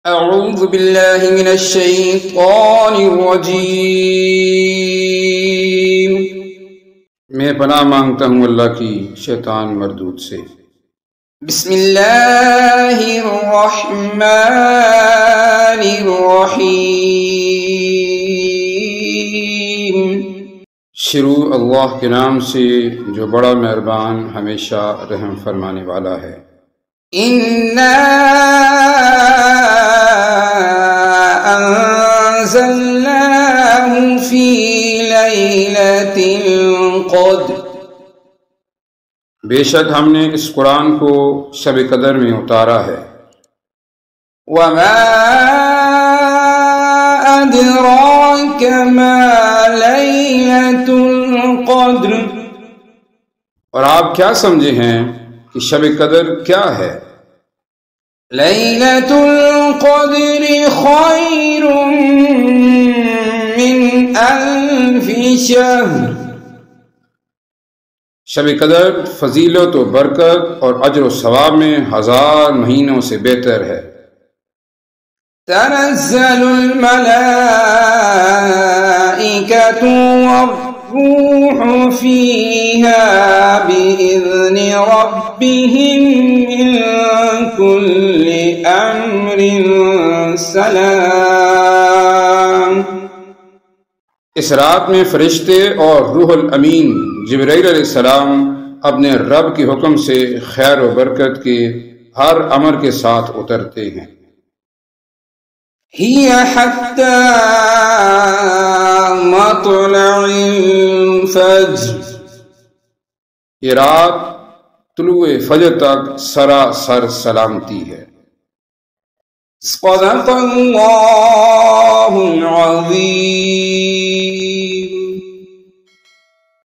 اعوذ باللہ من الشیطان الرجیم، میں پناہ مانگتا ہوں اللہ کی شیطان مردود سے۔ بسم اللہ الرحمن الرحیم۔ شروع اللہ کے نام سے جو بڑا مہربان ہمیشہ رحم فرمانے والا ہے۔ اِنَّا أنزلناه في ليلة القدر، بے شک ہم نے اس قرآن کو شب قدر میں اتارا ہے۔ وما أدراك ما ليلة القدر، اور آپ کیا سمجھے ہیں کہ شب قدر کیا ہے؟ ليلة القدر خير من ألف شهر، شب قدر فضیلت و برکت اور اجر و ثواب میں 1000 مہینوں سے بہتر ہے۔ تنزل الملائكة والروح فيها بإذن ربهم من كل أمر سلام، اس رات میں فرشتے اور روح الامین جبرائیل علیہ السلام اپنے رب کے حکم سے خیر و برکت کے ہر امر کے ساتھ اترتے ہیں۔ هي حتى مطلع الفجر، یہ رات طلوع فجر تک سراسر سلامتی ہے۔ صدق اللہ العظیم۔